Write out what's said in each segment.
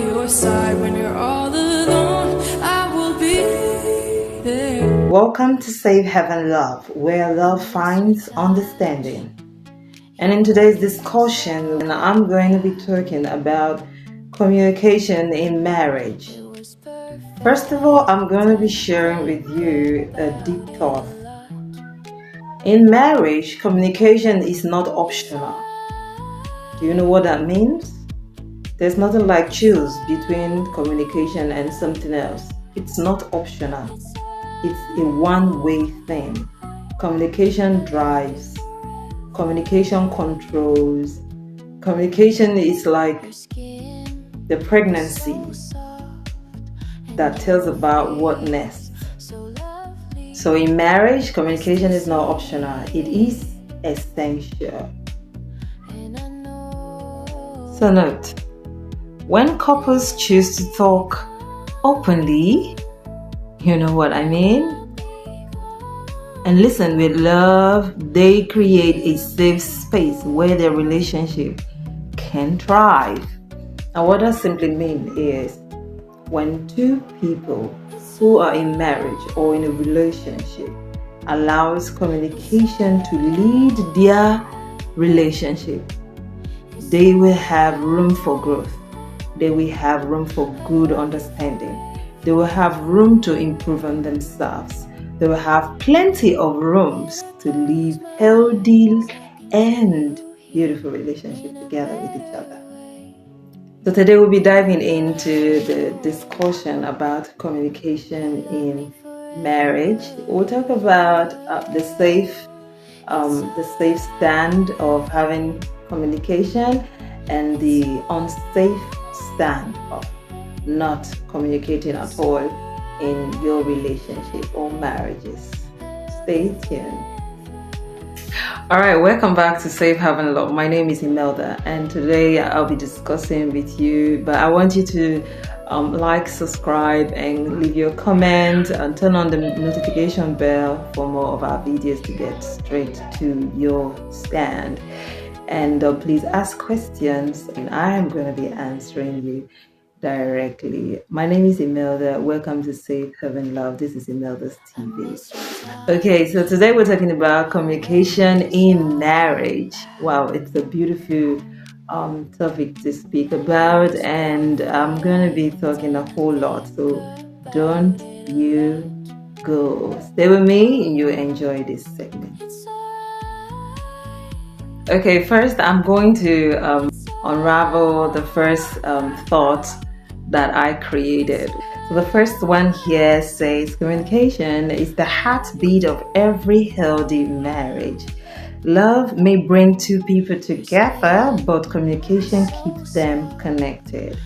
your side when you're all alone. I will be there. Welcome to Save Heaven Love, where love finds understanding. And in today's discussion, I'm going to be talking about communication in marriage. First of all, I'm going to be sharing with you a deep thought. In marriage, communication is not optional. Do you know what that means? There's nothing like choose between communication and something else. It's not optional. It's a one-way thing. Communication drives. Communication controls. Communication is like the pregnancy that tells about what next. So in marriage, communication is not optional. It is essential. So note, when couples choose to talk openly, you know what I mean, and listen with love, they create a safe space where their relationship can thrive. And what that simply means is when two people who are in marriage or in a relationship allows communication to lead their relationship, they will have room for growth. They will have room for good understanding. They will have room to improve on themselves. They will have plenty of rooms to live healthy and beautiful relationships together with each other. So today we'll be diving into the discussion about communication in marriage. We'll talk about the safe stand of having communication and the unsafe stand of not communicating at all in your relationship or marriages. Stay tuned. Alright, welcome back to Save Heaven Love. My name is Imelda, and today I'll be discussing with you, but I want you to like, subscribe, and leave your comment and turn on the notification bell for more of our videos to get straight to your stand. And please ask questions, and I am going to be answering you directly. My name is Imelda. Welcome to Save Heaven Love. This is Imelda's TV. Okay, so today we're talking about communication in marriage. Wow, it's a beautiful topic to speak about, and I'm going to be talking a whole lot. So don't you go. Stay with me and you enjoy this segment. Okay, first I'm going to unravel the first thought that I created. So the first one here says communication is the heartbeat of every healthy marriage. Love may bring two people together, but communication keeps them connected.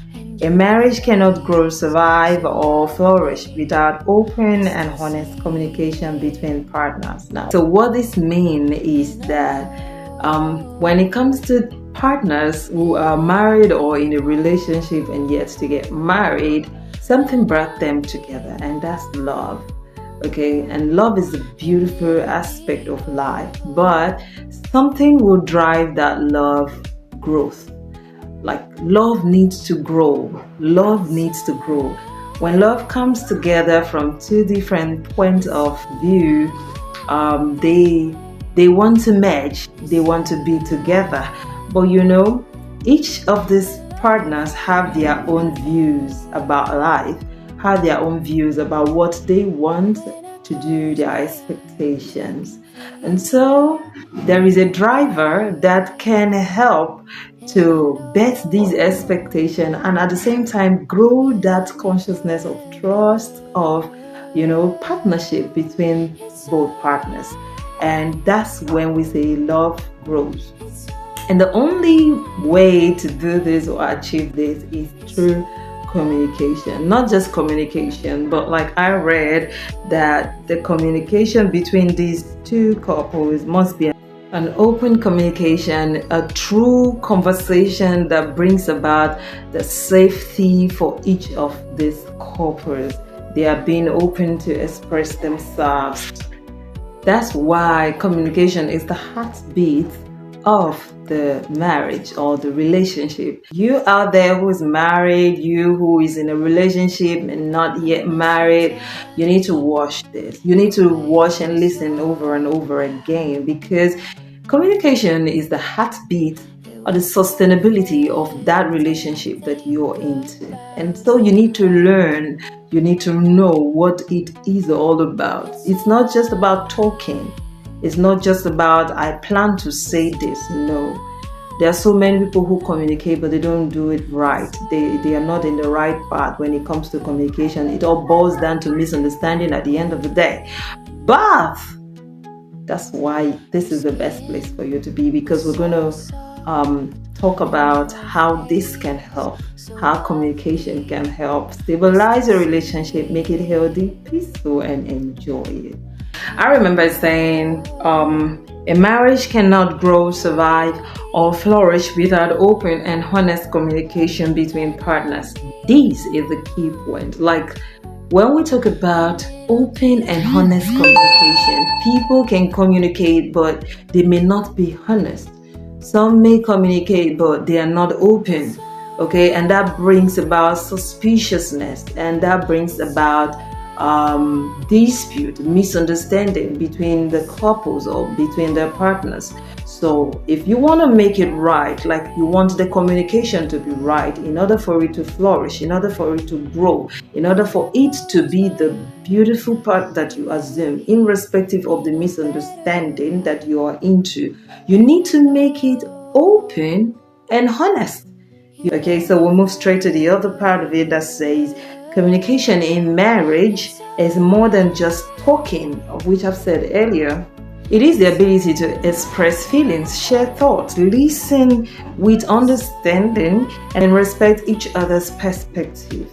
A marriage cannot grow, survive, or flourish without open and honest communication between partners. Now, so what this means is that when it comes to partners who are married or in a relationship and yet to get married, something brought them together, and that's love. Okay, and love is a beautiful aspect of life, but something will drive that love growth. Like love needs to grow. Love needs to grow. When love comes together from two different points of view, they want to merge, they want to be together. But you know, each of these partners have their own views about life, have their own views about what they want to do, their expectations. And so there is a driver that can help to bet these expectations and at the same time grow that consciousness of trust, of, you know, partnership between both partners. And that's when we say love grows. And the only way to do this or achieve this is through communication. Not just communication, but like I read that the communication between these two couples must be an open communication, a true conversation that brings about the safety for each of these couples. They are being open to express themselves. That's why communication is the heartbeat of the marriage or the relationship. You out there who is married, you who is in a relationship and not yet married, you need to watch this. You need to watch and listen over and over again, because communication is the heartbeat or the sustainability of that relationship that you're into. And so you need to learn, you need to know what it is all about. It's not just about talking. It's not just about, I plan to say this. No. There are so many people who communicate, but they don't do it right. They are not in the right path when it comes to communication. It all boils down to misunderstanding at the end of the day. But that's why this is the best place for you to be, because we're going to talk about how this can help, how communication can help stabilize a relationship, make it healthy, peaceful, and enjoy it. I remember saying a marriage cannot grow, survive, or flourish without open and honest communication between partners. This is the key point. Like, when we talk about open and honest communication, people can communicate, but they may not be honest. Some may communicate, but they are not open. Okay, and that brings about suspiciousness, and that brings about dispute, misunderstanding between the couples or between their partners. So if you want to make it right, like you want the communication to be right, in order for it to flourish, in order for it to grow, in order for it to be the beautiful part that you assume, irrespective of the misunderstanding that you are into, you need to make it open and honest. Okay, so we'll move straight to the other part of it that says communication in marriage is more than just talking, of which I've said earlier. It is the ability to express feelings, share thoughts, listen with understanding, and respect each other's perspective.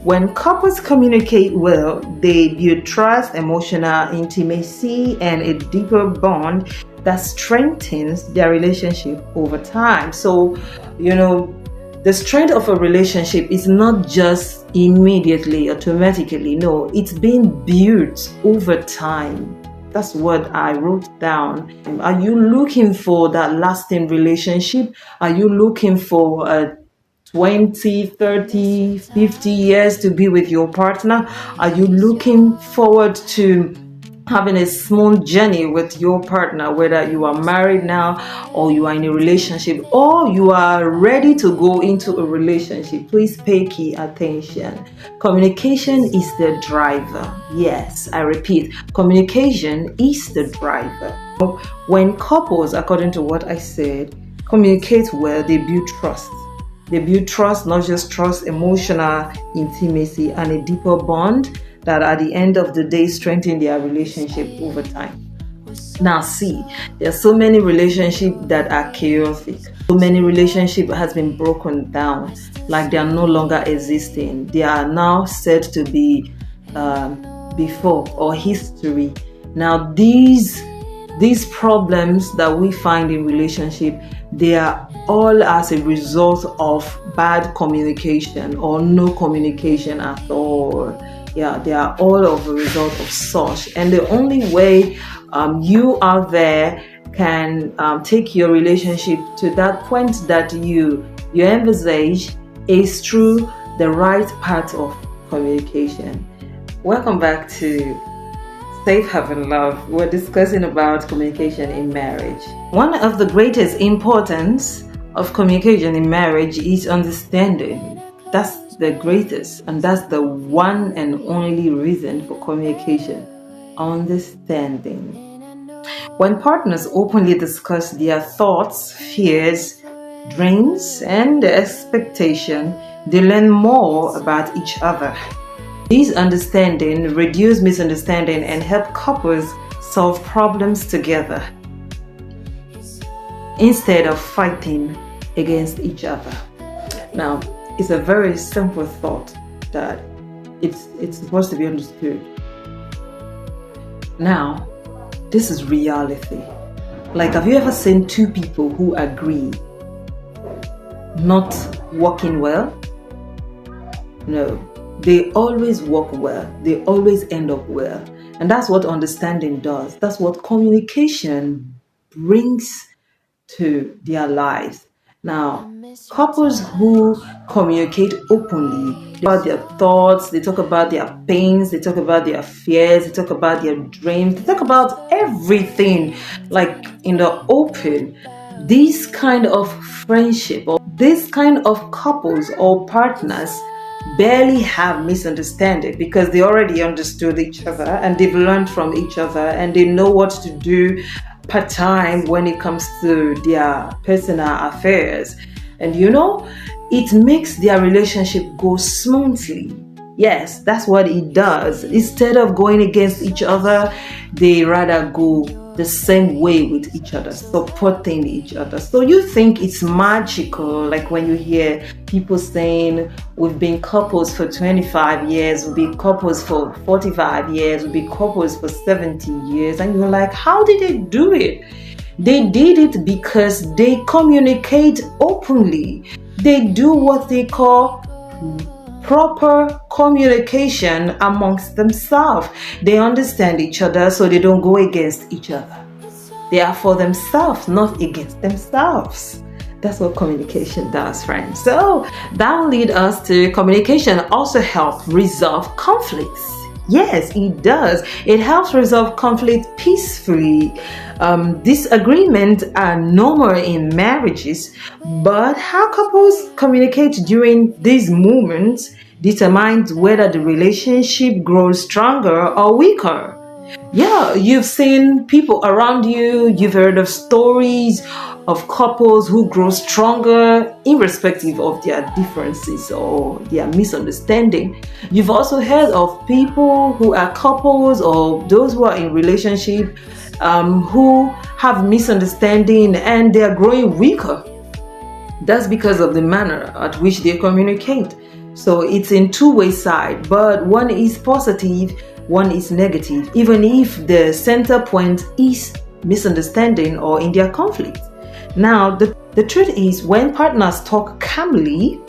When couples communicate well, they build trust, emotional intimacy, and a deeper bond that strengthens their relationship over time. So, the strength of a relationship is not just immediately, automatically. No, it's being built over time. That's what I wrote down. Are you looking for that lasting relationship? Are you looking for a 20, 30, 50 years to be with your partner? Are you looking forward to having a smooth journey with your partner, whether you are married now or you are in a relationship or you are ready to go into a relationship? Please pay key attention. Communication is the driver. Yes, I repeat, communication is the driver. When couples, according to what I said, communicate well, they build trust. They build trust, not just trust, emotional intimacy, and a deeper bond that at the end of the day strengthen their relationship over time. Now see, there are so many relationships that are chaotic. So many relationships has been broken down, like they are no longer existing. They are now said to be before or history. Now these problems that we find in relationship, they are all as a result of bad communication or no communication at all. Yeah, they are all of a result of such. And the only way you out there can take your relationship to that point that you envisage is through the right path of communication. Welcome back to Safe Haven Love. We're discussing about communication in marriage. One of the greatest importance of communication in marriage is understanding. That's the greatest, and that's the one and only reason for communication: understanding. When partners openly discuss their thoughts, fears, dreams, and expectations, they learn more about each other. This understanding reduces misunderstanding and help couples solve problems together instead of fighting against each other. Now, it's a very simple thought that it's supposed to be understood. Now, this is reality. Like, have you ever seen two people who agree not working well? No, they always work well. They always end up well. And that's what understanding does. That's what communication brings to their lives. Now, couples who communicate openly about their thoughts, they talk about their pains, they talk about their fears, they talk about their dreams, they talk about everything like in the open. This kind of friendship or this kind of couples or partners barely have misunderstanding because they already understood each other and they've learned from each other and they know what to do part time when it comes to their personal affairs. And it makes their relationship go smoothly. Yes, that's what it does. Instead of going against each other, they rather go the same way with each other, supporting each other. So you think it's magical, like when you hear people saying, we've been couples for 25 years, we've been couples for 45 years, we've been couples for 70 years. And you're like, how did they do it? They did it because they communicate openly. They do what they call proper communication amongst themselves. They understand each other so they don't go against each other. They are for themselves, not against themselves. That's what communication does, friends. So that will lead us to communication also help resolve conflicts. Yes, it does. It helps resolve conflict peacefully. Disagreements are normal in marriages, but how couples communicate during these moments determines whether the relationship grows stronger or weaker. Yeah, you've seen people around you, you've heard of stories of couples who grow stronger irrespective of their differences or their misunderstanding. You've also heard of people who are couples or those who are in relationship who have misunderstanding and they are growing weaker. That's because of the manner at which they communicate. So it's in two-way side, but one is positive, one is negative, even if the center point is misunderstanding or in their conflict. Now, the truth is, when partners talk calmly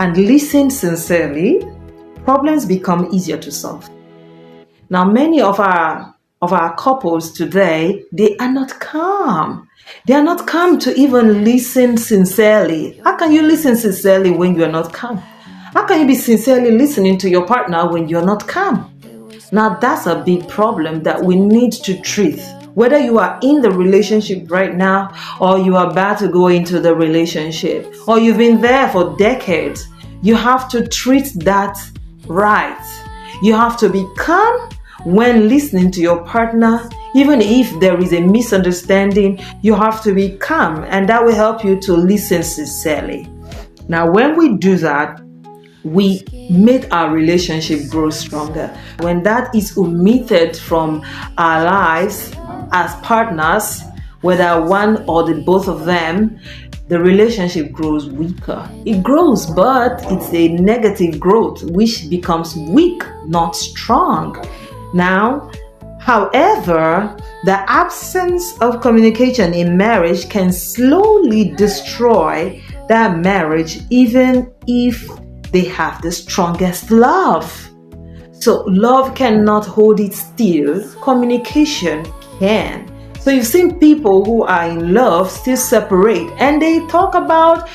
and listen sincerely, problems become easier to solve. Now, many of our couples today, they are not calm. They are not calm to even listen sincerely. How can you listen sincerely when you are not calm? How can you be sincerely listening to your partner when you're not calm? Now, that's a big problem that we need to treat. Whether you are in the relationship right now or you are about to go into the relationship or you've been there for decades, you have to treat that right. You have to be calm when listening to your partner. Even if there is a misunderstanding, you have to be calm, and that will help you to listen sincerely. Now, when we do that, we make our relationship grow stronger. When that is omitted from our lives as partners, whether one or the both of them, the relationship grows weaker. It grows, but it's a negative growth, which becomes weak, not strong. Now, however, the absence of communication in marriage can slowly destroy that marriage, even if they have the strongest love. So love cannot hold it still. Communication can. So you've seen people who are in love still separate and they talk about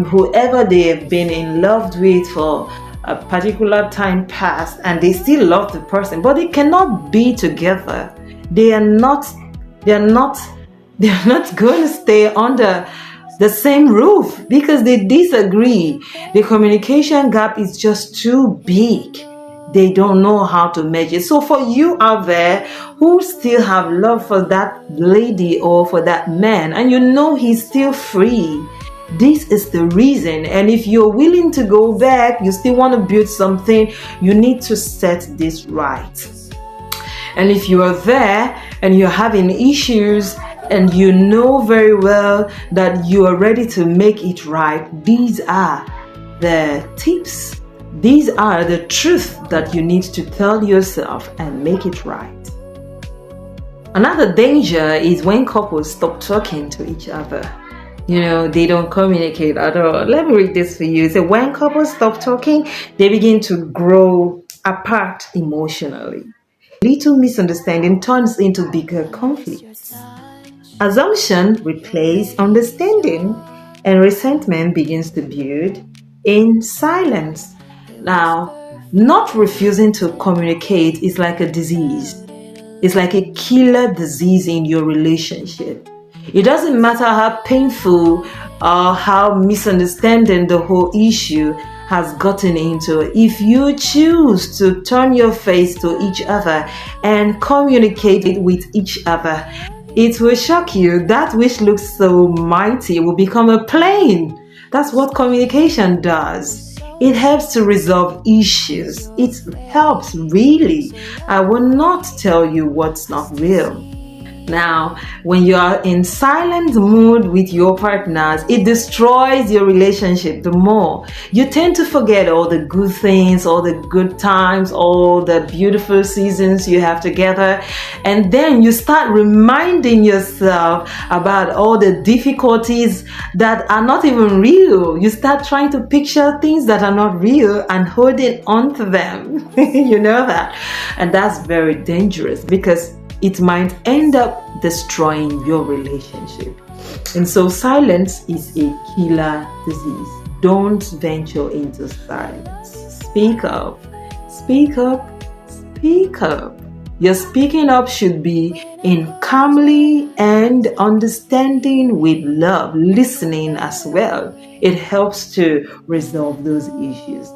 whoever they have been in love with for a particular time past, and they still love the person, but they cannot be together. They are not going to stay under the same roof because they disagree. The communication gap is just too big. They don't know how to measure. So for you out there who still have love for that lady or for that man, and you know he's still free, this is the reason. And if you're willing to go back, you still want to build something, you need to set this right. And if you are there and you're having issues and you know very well that you are ready to make it right, these are the tips. These are the truth that you need to tell yourself and make it right. Another danger is when couples stop talking to each other. They don't communicate at all. Let me read this for you. So when couples stop talking, they begin to grow apart emotionally. Little misunderstanding turns into bigger conflicts. Assumption replaces understanding, and resentment begins to build in silence. Now, not refusing to communicate is like a disease. It's like a killer disease in your relationship. It doesn't matter how painful or how misunderstanding the whole issue has gotten into. If you choose to turn your face to each other and communicate with each other, it will shock you. That which looks so mighty will become a plain. That's what communication does. It helps to resolve issues. It helps really. I will not tell you what's not real. Now, when you are in silent mood with your partners, it destroys your relationship the more. You tend to forget all the good things, all the good times, all the beautiful seasons you have together. And then you start reminding yourself about all the difficulties that are not even real. You start trying to picture things that are not real and holding on to them. You know that? And that's very dangerous because it might end up destroying your relationship. And so silence is a killer disease. Don't venture into silence. Speak up. Speak up. Speak up. Your speaking up should be in calmly and understanding with love, listening as well. It helps to resolve those issues.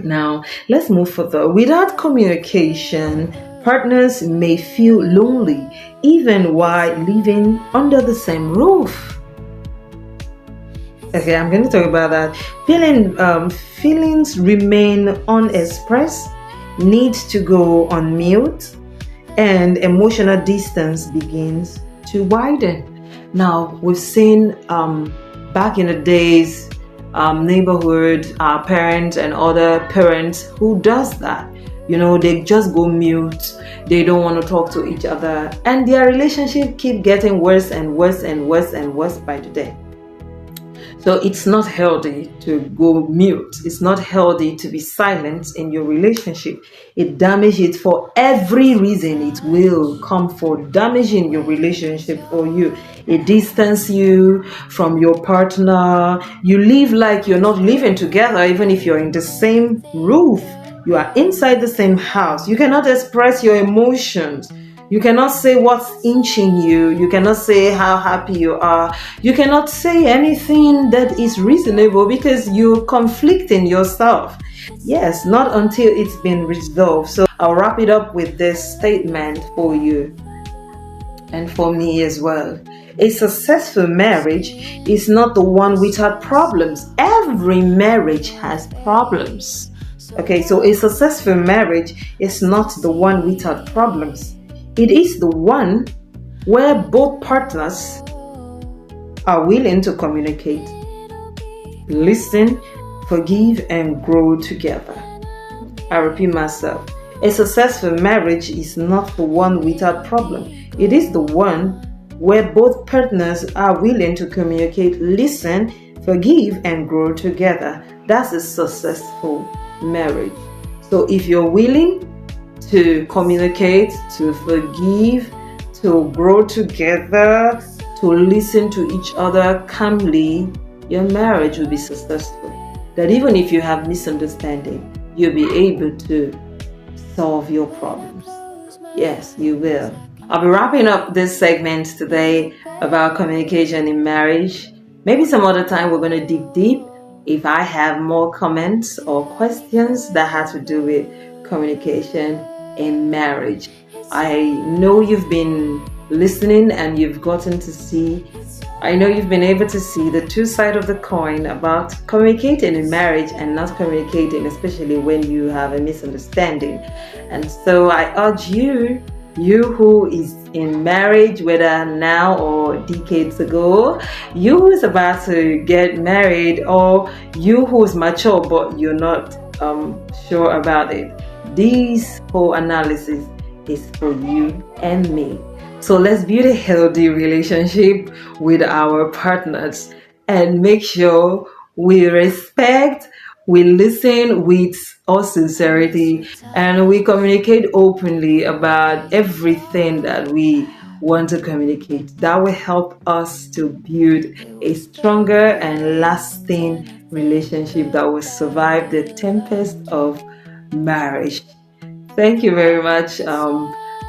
Now, let's move further. Without communication, partners may feel lonely even while living under the same roof. Okay, I'm going to talk about that. Feelings remain unexpressed, needs to go on mute, and emotional distance begins to widen. Now, we've seen back in the days, neighborhood, parents and other parents who does that. You know, they just go mute. They don't want to talk to each other. And their relationship keep getting worse and worse and worse and worse by the day. So it's not healthy to go mute. It's not healthy to be silent in your relationship. It damages it for every reason. It will come for damaging your relationship for you. It distances you from your partner. You live like you're not living together, even if you're in the same roof. You are inside the same house. You cannot express your emotions. You cannot say what's inching you. You cannot say how happy you are. You cannot say anything that is reasonable because you conflict in yourself. Yes, not until it's been resolved. So I'll wrap it up with this statement for you and for me as well. A successful marriage is not the one without problems. Every marriage has problems. Okay, so a successful marriage is not the one without problems. It is the one where both partners are willing to communicate, listen, forgive, and grow together. I repeat myself. A successful marriage is not the one without problem. It is the one where both partners are willing to communicate, listen, forgive, and grow together. That's a successful marriage. So if you're willing to communicate, to forgive, to grow together, to listen to each other calmly, your marriage will be successful. That even if you have misunderstanding, you'll be able to solve your problems. Yes, you will. I'll be wrapping up this segment today about communication in marriage. Maybe some other time we're going to dig deep if I have more comments or questions that have to do with communication in marriage. I know you've been listening and you've gotten to see, I know you've been able to see the two sides of the coin about communicating in marriage and not communicating, especially when you have a misunderstanding. And so I urge you who is in marriage, whether now or decades ago, you who is about to get married, or you who is mature but you're not sure about it, this whole analysis is for you and me. So let's build a healthy relationship with our partners and make sure we respect, we listen with all sincerity, and we communicate openly about everything that we want to communicate. That will help us to build a stronger and lasting relationship that will survive the tempest of marriage. Thank you very much.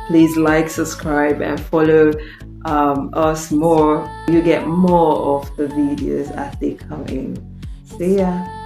Please like, subscribe, and follow us more. You get more of the videos as they come in. See ya.